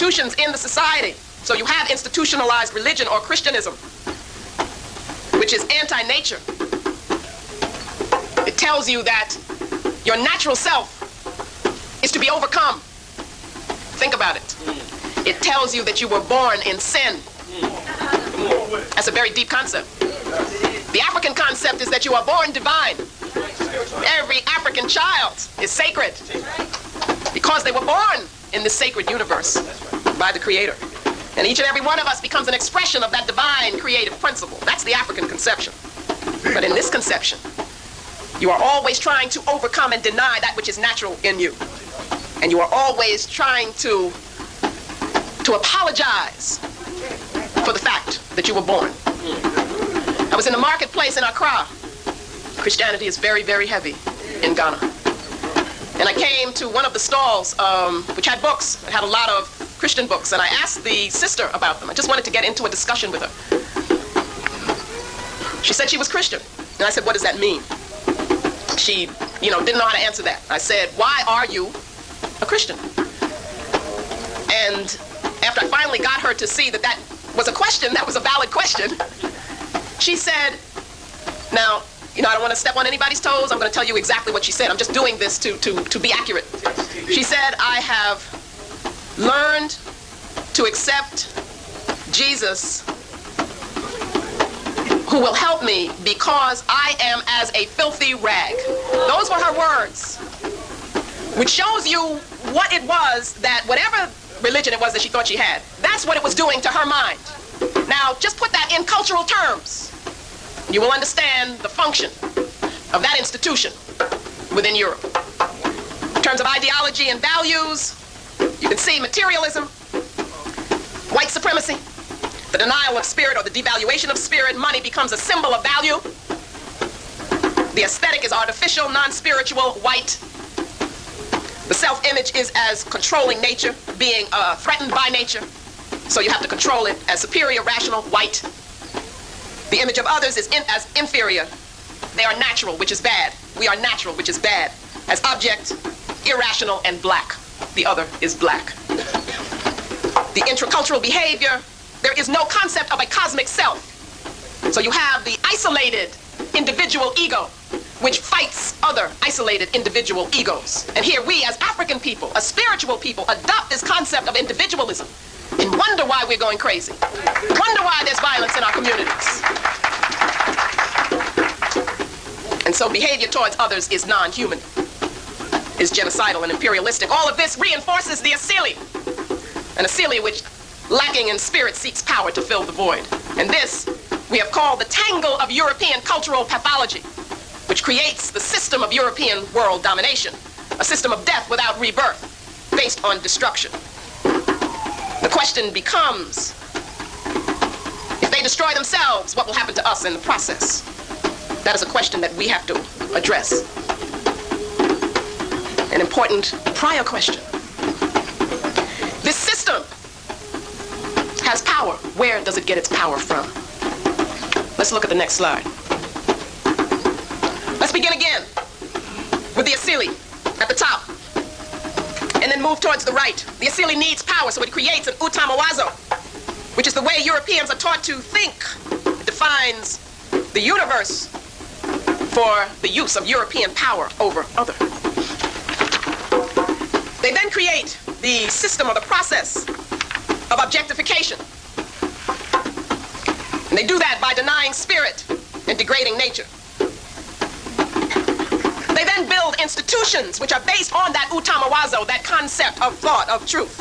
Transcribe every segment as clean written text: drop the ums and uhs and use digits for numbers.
institutions in the society. So you have institutionalized religion or Christianism, which is anti-nature. It tells you that your natural self is to be overcome. Think about it. It tells you that you were born in sin. That's a very deep concept. The African concept is that you are born divine. Every African child is sacred because they were born in this sacred universe by the Creator. And each and every one of us becomes an expression of that divine creative principle. That's the African conception. But in this conception, you are always trying to overcome and deny that which is natural in you. And you are always trying to apologize for the fact that you were born. I was in the marketplace in Accra. Christianity is very, very heavy in Ghana. And I came to one of the stalls which had books. It had a lot of Christian books. And I asked the sister about them. I just wanted to get into a discussion with her. She said she was Christian. And I said, what does that mean? She, didn't know how to answer that. I said, why are you a Christian? And after I finally got her to see that that was a question, that was a valid question, she said, now, I don't want to step on anybody's toes. I'm going to tell you exactly what she said. I'm just doing this to be accurate. She said, I have learned to accept Jesus, who will help me because I am as a filthy rag. Those were her words, which shows you what it was that whatever religion it was that she thought she had, that's what it was doing to her mind. Now, just put that in cultural terms. You will understand the function of that institution within Europe. In terms of ideology and values, you can see materialism, white supremacy, the denial of spirit or the devaluation of spirit. Money becomes a symbol of value. The aesthetic is artificial, non-spiritual, white. The self-image is as controlling nature, being threatened by nature. So you have to control it as superior, rational, white. The image of others is as inferior. They are natural, which is bad. We are natural, which is bad. As object, irrational, and black. The other is black. The intracultural behavior, there is no concept of a cosmic self. So you have the isolated individual ego, which fights other isolated individual egos. And here we, as African people, as spiritual people, adopt this concept of individualism and wonder why we're going crazy. Wonder why there's violence in our communities. And so behavior towards others is non-human, is genocidal and imperialistic. All of this reinforces the Asili. An Asili which, lacking in spirit, seeks power to fill the void. And this we have called the tangle of European cultural pathology, which creates the system of European world domination, a system of death without rebirth, based on destruction. The question becomes, if they destroy themselves, what will happen to us in the process? That is a question that we have to address. An important prior question. This system has power. Where does it get its power from? Let's look at the next slide. Let's begin again with the Asili at the top, and then move towards the right. The Asili needs power, so it creates an utamawazo, which is the way Europeans are taught to think. It defines the universe for the use of European power over other. They then create the system or the process of objectification. And they do that by denying spirit and degrading nature. They then build institutions which are based on that utamawazo, that concept of thought, of truth.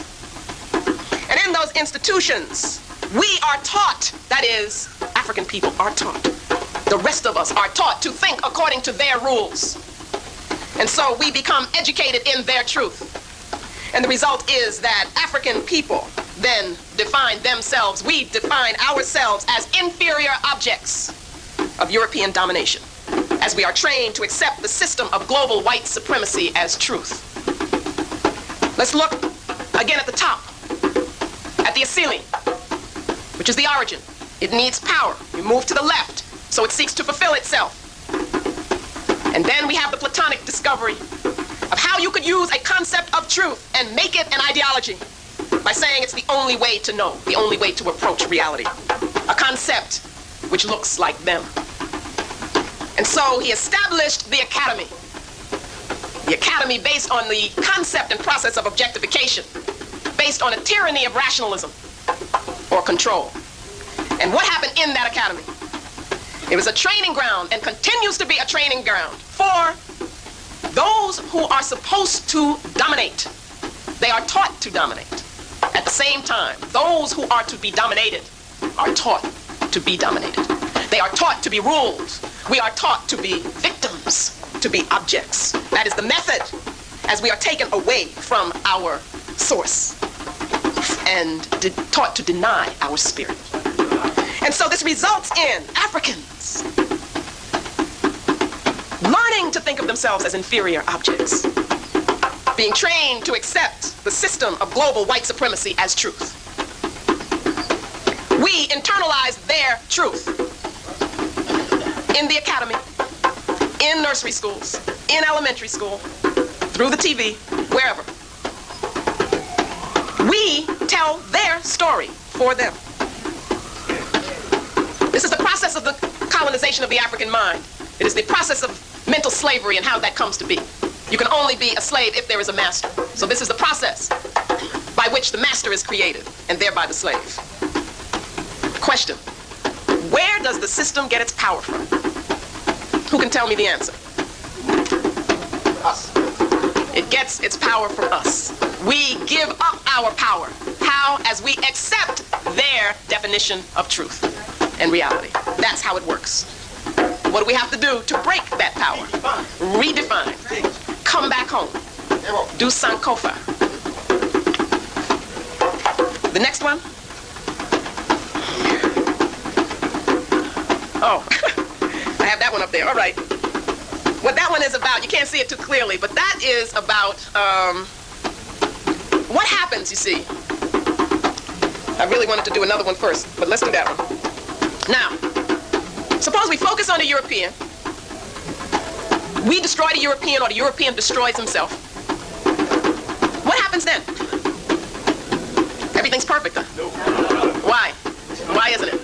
And in those institutions, we are taught, that is, African people are taught. The rest of us are taught to think according to their rules. And so we become educated in their truth. And the result is that African people then define themselves, we define ourselves as inferior objects of European domination, as we are trained to accept the system of global white supremacy as truth. Let's look again at the top, at the Asili, which is the origin. It needs power. You move to the left, so it seeks to fulfill itself. And then we have the Platonic discovery of how you could use a concept of truth and make it an ideology. by saying it's the only way to know, the only way to approach reality. A concept which looks like them. And so he established the academy. The academy based on the concept and process of objectification, based on a tyranny of rationalism or control. And what happened in that academy? It was a training ground and continues to be a training ground for those who are supposed to dominate. They are taught to dominate. At the same time, those who are to be dominated are taught to be dominated. They are taught to be ruled. We are taught to be victims, to be objects. That is the method as we are taken away from our source and taught to deny our spirit. And so this results in Africans learning to think of themselves as inferior objects, being trained to accept the system of global white supremacy as truth. We internalize their truth in the academy, in nursery schools, in elementary school, through the TV, wherever. We tell their story for them. This is the process of the colonization of the African mind. It is the process of mental slavery and how that comes to be. You can only be a slave if there is a master. So this is the process by which the master is created and thereby the slave. Question: where does the system get its power from? Who can tell me the answer? Us. It gets its power from us. We give up our power. How? As we accept their definition of truth and reality. That's how it works. What do we have to do to break that power? Redefine. Come back home. Do Sankofa. The next one? Oh, I have that one up there. All right. What that one is about, you can't see it too clearly, but that is about what happens, you see. I really wanted to do another one first, but let's do that one. Now, suppose we focus on the European. We destroy the European, or the European destroys himself. What happens then? Everything's perfect, huh? Why? Why isn't it?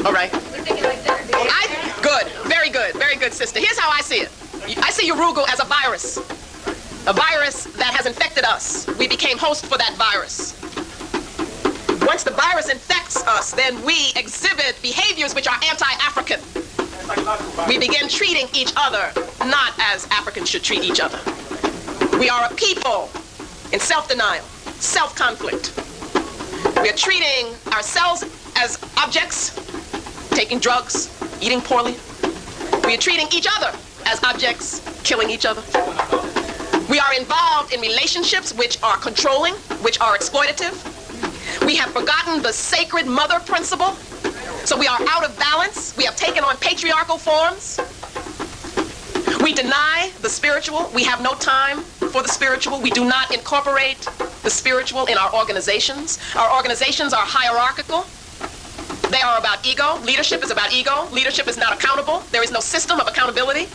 All right. Good. Very good. Very good, sister. Here's how I see it. I see Yurugu as a virus. A virus that has infected us. We became host for that virus. Once the virus infects us, then we exhibit behaviors which are anti-African. We begin treating each other not as Africans should treat each other. We are a people in self-denial, self-conflict. We are treating ourselves as objects, taking drugs, eating poorly. We are treating each other as objects, killing each other. We are involved in relationships which are controlling, which are exploitative. We have forgotten the sacred mother principle, so we are out of balance. We have taken on patriarchal forms. We deny the spiritual. We have no time for the spiritual. We do not incorporate the spiritual in our organizations. Our organizations are hierarchical. They are about ego. Leadership is about ego. Leadership is not accountable. There is no system of accountability.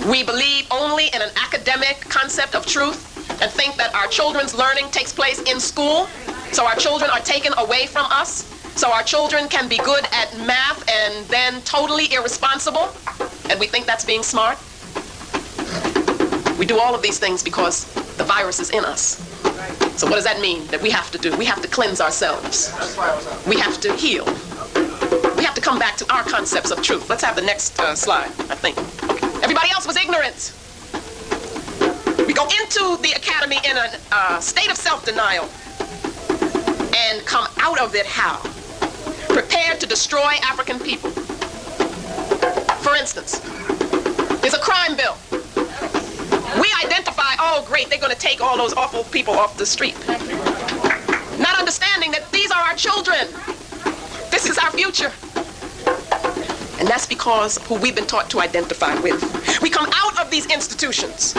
We believe only in an academic concept of truth and think that our children's learning takes place in school. So our children are taken away from us. So our children can be good at math and then totally irresponsible. And we think that's being smart. We do all of these things because the virus is in us. So what does that mean that we have to do? We have to cleanse ourselves. We have to heal. We have to come back to our concepts of truth. Let's have the next slide, I think. Okay. Everybody else was ignorant. We go into the academy in a state of self-denial and come out of it how? Prepared to destroy African people. For instance, there's a crime bill. We identify, oh great, they're going to take all those awful people off the street. Not understanding that these are our children. This is our future. And that's because of who we've been taught to identify with. We come out of these institutions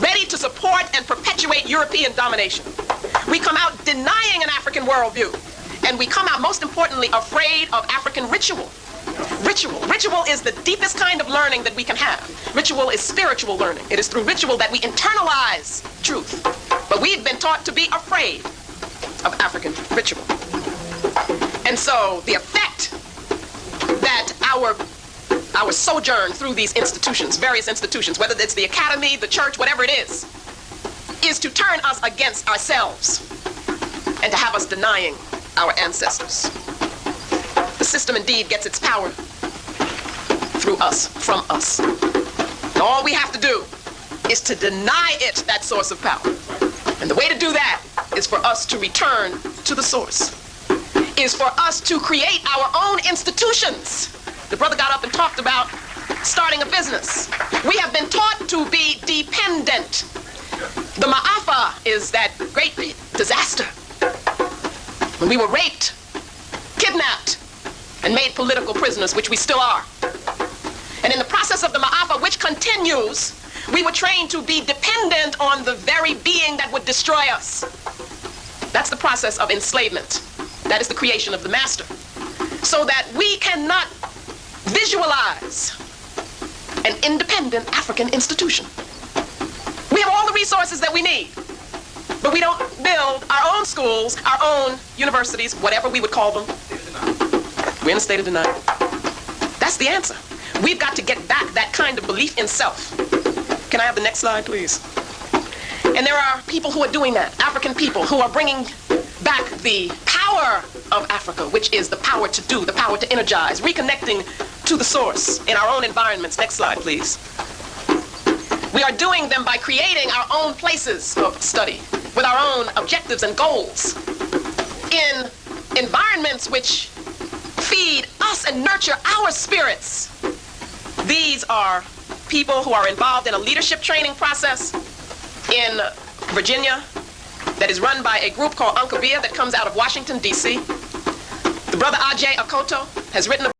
ready to support and perpetuate European domination. We come out denying an African worldview. And we come out, most importantly, afraid of African ritual. Ritual. Ritual is the deepest kind of learning that we can have. Ritual is spiritual learning. It is through ritual that we internalize truth. But we've been taught to be afraid of African ritual. And so the effect that our sojourn through these institutions, various institutions, whether it's the academy, the church, whatever it is to turn us against ourselves and to have us denying our ancestors. The system indeed gets its power through us, from us. And all we have to do is to deny it that source of power. And the way to do that is for us to return to the source, is for us to create our own institutions. The brother got up and talked about starting a business. We have been taught to be dependent. The Ma'afa is that great disaster when we were raped, kidnapped, and made political prisoners, which we still are. And in the process of the Ma'afa, which continues, we were trained to be dependent on the very being that would destroy us. That's the process of enslavement. That is the creation of the master. So that we cannot visualize an independent African institution. We have all the resources that we need, but we don't build our own schools, our own universities, whatever we would call them. We're in a state of denial. That's the answer. We've got to get back that kind of belief in self. Can I have the next slide, please? And there are people who are doing that, African people who are bringing back the power of Africa, which is the power to do, the power to energize, reconnecting to the source in our own environments. Next slide, please. We are doing them by creating our own places of study with our own objectives and goals in environments which feed us and nurture our spirits. These are people who are involved in a leadership training process in Virginia that is run by a group called Uncabia that comes out of Washington, D.C. The brother Ajay Akoto has written